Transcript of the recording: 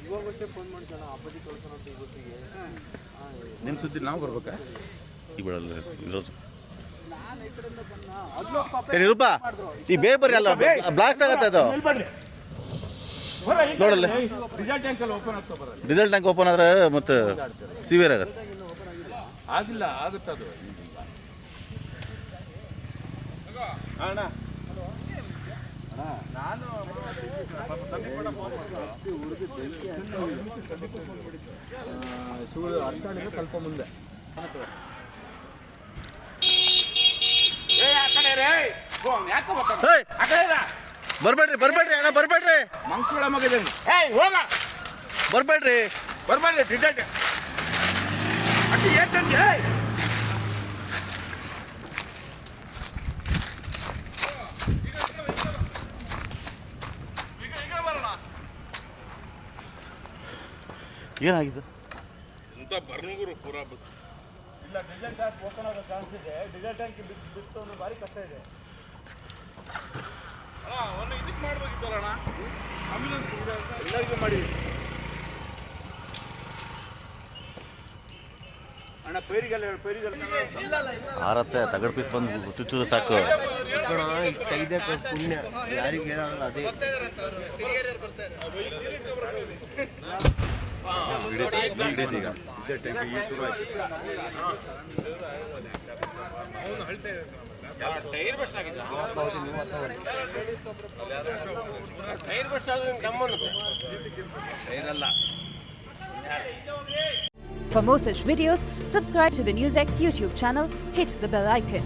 ಇವಾಗಷ್ಟೇ phone ಮಾಡ್ತಾನೆ opposite ಕಳ್ಸೋಣ ಅಂತ ಇವತ್ತಿಗೆ ನಿಮ್ಮ ಸುದ್ದಿ ನಾವು ಬರ್ಬೇಕಾ ಈ ಬಿಡಲ್ಲ ಇರೋದು ನಿರೂಪ ಈ ಬೇ ಬರ್ರಿ ಅಲ್ಲ ಬ್ಲಾಸ್ಟ್ ಆಗತ್ತೆ ಅದು ನೋಡಲ್ಲ ಡೀಸೆಲ್ ಟ್ಯಾಂಕ್ ಓಪನ್ ಆದ್ರೆ ಮತ್ತೆ ಸಿವಿಯರ್ ಆಗತ್ತೆ ಆಗಿಲ್ಲ ಆಗುತ್ತೆ ಅದು ಅಣ್ಣ ನಾನು ಅರ್ಸಾಡಿದ್ರೆ ಸ್ವಲ್ಪ ಮುಂದೆ ಬರ್ಬೇಡ್ರಿ ಬರ್ಬೇಡ್ರಿ ಅಣ್ಣ ಬರ್ಬೇಡ್ರಿ ಮಂಕುಳ ಮಗಿದ್ದೀನಿ ಹೋಗ ಬರ್ಬೇಡ್ರಿ ಬರ್ಬೇಡ್ರಿ ಟಿಕೆಟ್ ಅಡ್ಡಿ ಏಟಂಗೆ ಏನಾಗಿದೆ ಇಂಥ ಬರ್ನಗುರು ಪೂರಾ ಬಸ್ ಇಲ್ಲ ಡೀಸೆಲ್ ಟ್ಯಾಂಕ್ ಓಪನ್ ಆಗೋ ಚಾನ್ಸ್ ಇದೆ ಡೀಸೆಲ್ ಟ್ಯಾಂಕ್ ಬಿಟ್ಟು ಒಂದು ಭಾರಿ ಕಷ್ಟ ಇದೆ ಅಣ್ಣ ಒಂದು ಇದಕ್ಕೆ ಮಾಡ್ಬೇಕಿತ್ತಲ್ಲ ಅಣ್ಣ ಆಂಬ್ಯುಲೆನ್ಸ್ ಎಲ್ಲರಿಗೂ ಮಾಡಿ ಅಣ್ಣ ಪೈರಿಗೆಲ್ಲ ಆರತ್ತೆ ತಗಡ್ ಪೀಸ್ ಬಂದು ಚುಚ್ಚು ಸಾಕು ತೆಗೆದಕ್ಕೆ ಪುಣ್ಯ ಯಾರಿಗೆ ಏನಾಗಲ್ಲ ಅದೇ ಟೈರ್ ಬೆಸ್ಟ್ ಆಗಿದೆ ಟೈರ್ ಬೆಸ್ಟ್ ಆದ್ರೆ ನಮ್ಮನ್ನು ಟೈರ್ ಅಲ್ಲ. For more such videos, subscribe to the NewsX YouTube channel, hit the bell icon.